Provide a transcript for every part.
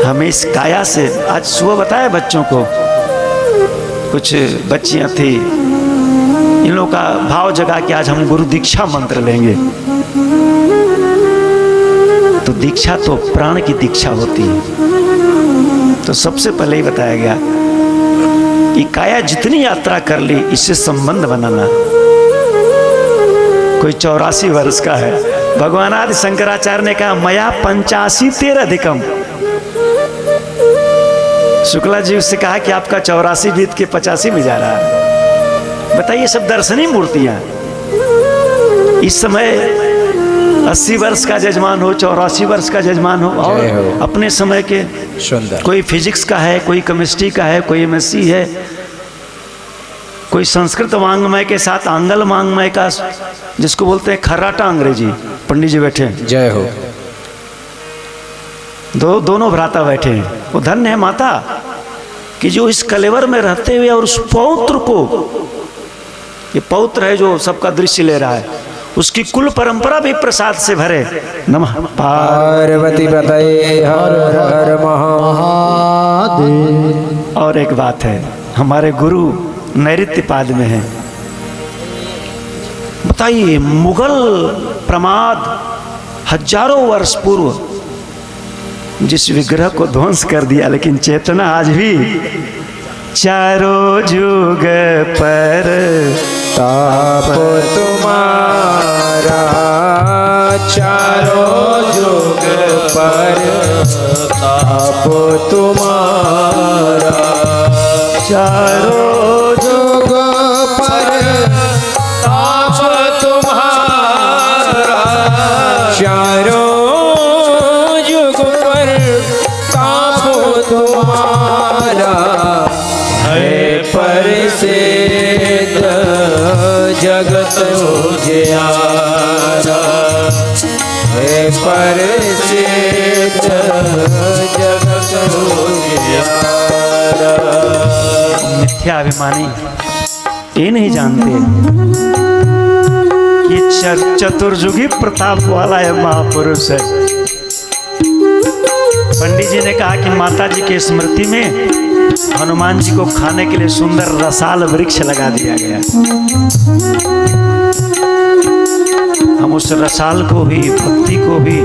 हमें इस काया से, आज सुबह बताया बच्चों को, कुछ बच्चियां थी, इन लोगों का भाव जगा कि आज हम गुरु दीक्षा मंत्र लेंगे। तो दीक्षा तो प्राण की दीक्षा होती है। तो सबसे पहले ही बताया गया कि काया जितनी यात्रा कर ली, इससे संबंध बनाना। कोई 84 वर्ष का है, भगवान आदि शंकराचार्य ने कहा मया 85 अधिकम। शुक्ला जी उससे कहा कि आपका 84 बीत के 85 में जा रहा है। बताइए, सब दर्शनीय मूर्तियां। इस समय 80 वर्ष का जजमान हो, 84 वर्ष का जजमान हो, और अपने समय के सुंदर, कोई फिजिक्स का है, कोई केमिस्ट्री का है, कोई एमएससी है, कोई संस्कृत वांग्मय के साथ आंगल वांग्मय का, जिसको बोलते हैं खर्राटा अंग्रेजी। पंडित जी बैठे हैं, जय हो। दोनों भ्राता बैठे हैं। वो धन्य है माता कि जो इस कलेवर में रहते हुए और उस पौत्र को, ये पौत्र है जो सबका दृश्य ले रहा है, उसकी कुल परंपरा भी प्रसाद से भरे। नमः पार्वती पतये हर हर महादेव। और एक बात है, हमारे गुरु नैऋत्य पाद में है। बताइए, मुगल प्रमाद हजारों वर्ष पूर्व जिस विग्रह को ध्वंस कर दिया, लेकिन चेतना आज भी चारों जुग पर ताप तुम्हारा, चारों जुग पर ताप तुम्हारा, चारों जुग पर ताप तुम्हारा, चारों जुग पर ताप तुम्हारा, है प्रसिद्ध जगत उजियारा, है प्रसिद्ध जगत उजियारा। मिथ्या अभिमानी ये नहीं जानते कि चतुर्युगी प्रताप वाला है, महापुरुष है। पंडित जी ने कहा कि माता जी के स्मृति में हनुमान जी को खाने के लिए सुंदर रसाल वृक्ष लगा दिया गया। हम उस रसाल को भी, भक्ति को भी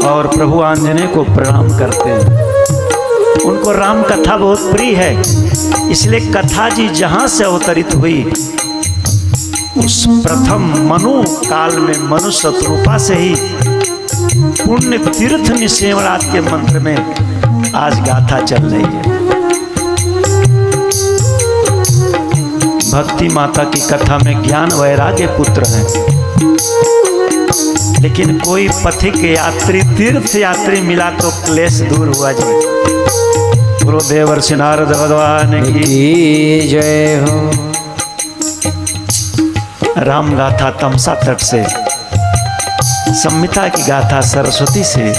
और प्रभु आंजनेय को प्रणाम करते हैं। उनको राम कथा बहुत प्रिय है, इसलिए कथा जी जहां से अवतरित हुई, उस प्रथम मनु काल में मनु शत्रुपा से ही पुण्य तीर्थ निसेवनाथ के मंत्र में आज गाथा चल रही है। भक्ति माता की कथा में ज्ञान वैराग्य पुत्र हैं, लेकिन कोई पथिक यात्री, तीर्थ यात्री मिला तो क्लेश दूर हुआ जी। गुरु देवर्षि नारद भगवान की जय हो। राम गाथा तमसा तट से, संहिता की गाथा सरस्वती से,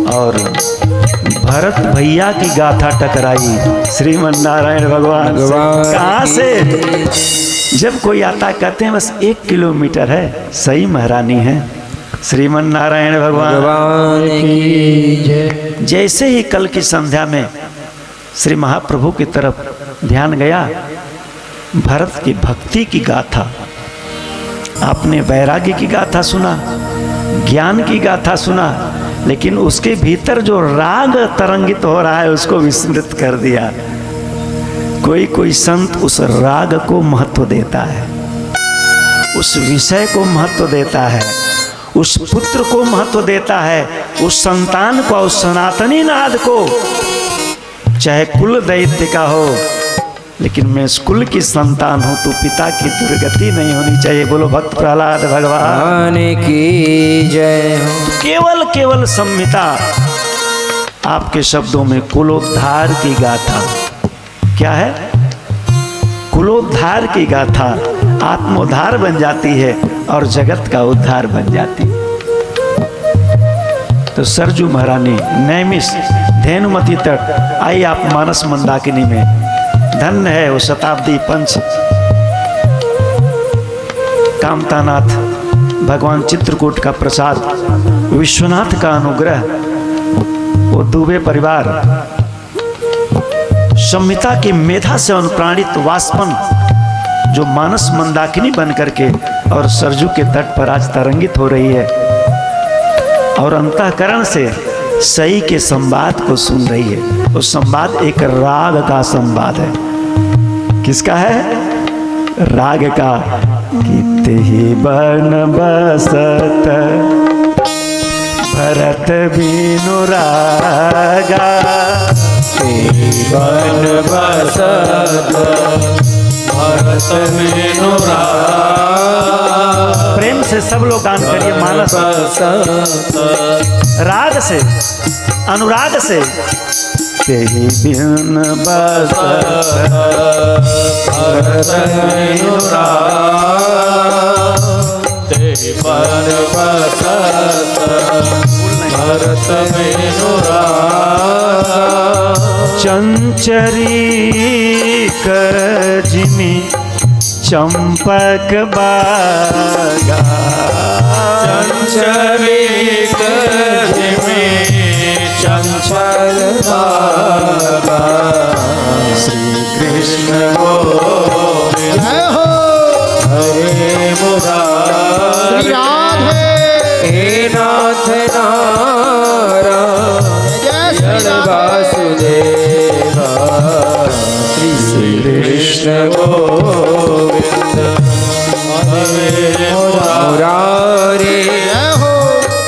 और भरत भैया की गाथा टकराई श्रीमन नारायण भगवान कहाँ से। जब कोई आता कहते हैं बस 1 किलोमीटर है, सही महारानी है। श्रीमन नारायण भगवान की जय। जैसे ही कल की संध्या में श्री महाप्रभु की तरफ ध्यान गया, भरत की भक्ति की गाथा, आपने वैराग्य की गाथा सुना, ज्ञान की गाथा सुना, लेकिन उसके भीतर जो राग तरंगित हो रहा है उसको विस्मृत कर दिया। कोई कोई संत उस राग को महत्व देता है, उस विषय को महत्व देता है, उस पुत्र को महत्व देता है, उस संतान को, उस सनातनी नाद को, चाहे कुल दैत्य का हो, लेकिन मैं इस कुल की संतान हूं, तो पिता की दुर्गति नहीं होनी चाहिए। बोलो भक्त प्रहलाद भगवान की जय हो। केवल संहिता आपके शब्दों में कुलोद्धार की गाथा। क्या है? कुलोद्धार की गाथा आत्मोद्धार बन जाती है और जगत का उद्धार बन जाती है। तो सरजू महारानी, नैमिष, धेनुमती तट, आई आप मानस मंदाकिनी में। धन्य है वो शताब्दी पंच कामतानाथ भगवान चित्रकूट का प्रसाद, विश्वनाथ का अनुग्रह। वो दुबे परिवार संहिता की मेधा से अनुप्राणित वाष्पन जो मानस मंदाकिनी बन करके और सरजू के तट पर आज तरंगित हो रही है और अंतःकरण से सई के संवाद को सुन रही है। वो संवाद एक राग का संवाद है। किसका है? राग का। किते ही बन बसत भरत बिनु रागा, बन बसत भरत बिनु रागा। प्रेम से सब लोग गान करिए। मानस राग से, अनुराग से। तेहि बिन बसत भरत बिनु रागा, तेहि बन बसत भरत बिनु रागा। चंचरी जिमी चंपक बागा, चंचरी जिमी चंचल बागा। श्री कृष्ण गोविंद हरे मुरारी, श्री राधे हे नाथ नारायण वासुदेवा। श्री कृष्ण गोविंद हरे मुरारी,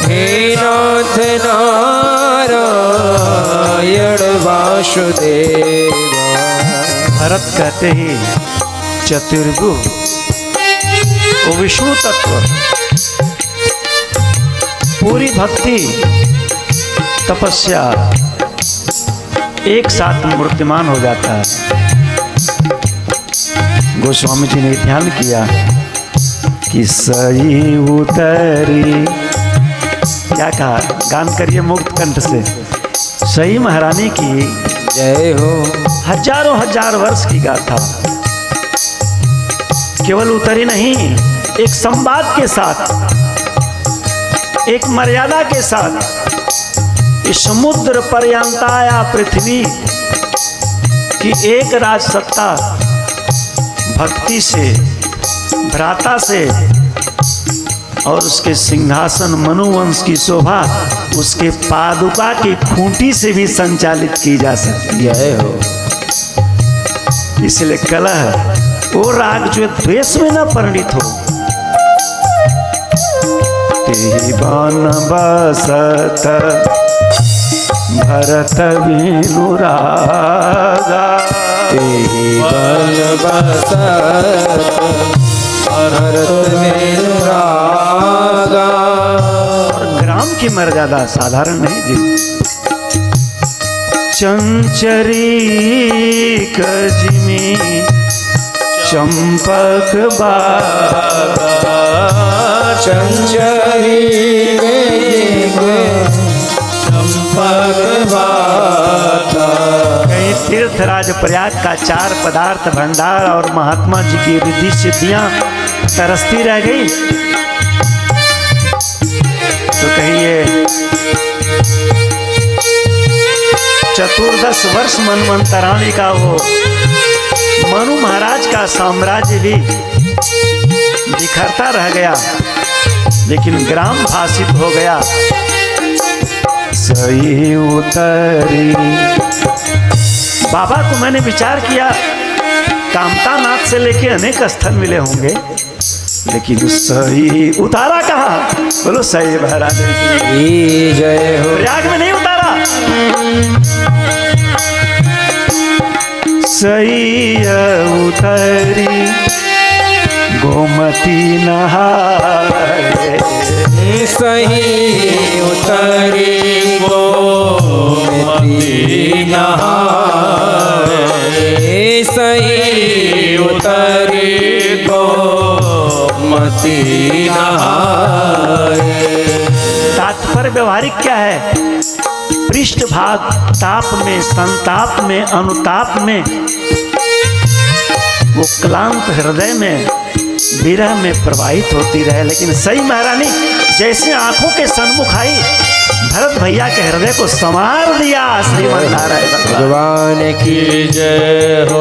हे नाथ नारायण वासुदेवा। भरत कहते ही चतुर्भुज वो विष्णु तत्व पूरी भक्ति तपस्या एक साथ मूर्तिमान हो जाता है। गोस्वामी जी ने ध्यान किया कि सही उतरी, क्या कहा? गान करिए मुक्त कंठ से। सही महारानी की जय हो। हजारों हजार वर्ष की गाथा केवल उतरी नहीं, एक संवाद के साथ, एक मर्यादा के साथ इस समुद्र पर्यंत आया पृथ्वी की एक राज सत्ता भक्ति से, भ्राता से और उसके सिंहासन मनुवंश की शोभा उसके पादुका की खूंटी से भी संचालित की जा सकती है। जय हो। इसलिए कलह वो राग जो द्वेष में न परिणित हो। तेहि बन बसत भरत बिनु रागा, तेहि बन बसत भरत बिनु रागा। और ग्राम की मर्यादा साधारण नहीं जी। चंचरी जिमी चंपक बागा, चंचरी चंपक बागा। कहीं तीर्थराज प्रयाग का 4 पदार्थ भंडार और महात्मा जी की रिद्धि सिद्धियां तरसती रह गई, तो कहिए चतुर्दश वर्ष मनमंतराणी का वो मनु महाराज का साम्राज्य भी बिखरता रह गया, लेकिन ग्राम भाषित हो गया। सही उतरी। बाबा को मैंने विचार किया, कामता नाथ से लेके अनेक स्थल मिले होंगे, लेकिन सही उतारा कहाँ? बोलो सही महाराज की जय हो। प्रयाग में नहीं उतारा। सही उतरी गोमती नहाए, सही उतरी गोमती नहाए, सही उतरी गोमती नहाए। तात्पर्य व्यवहारिक क्या है? पृष्ठभाग ताप में, संताप में, अनुताप में, वो क्लांत हृदय में, विरह में प्रवाहित होती रहे। लेकिन सही महारानी जैसे आंखों के सन्मुख आई, भरत भैया के हृदय को संवार दिया श्रीमन नारायण भगवान। भगवान की जय हो।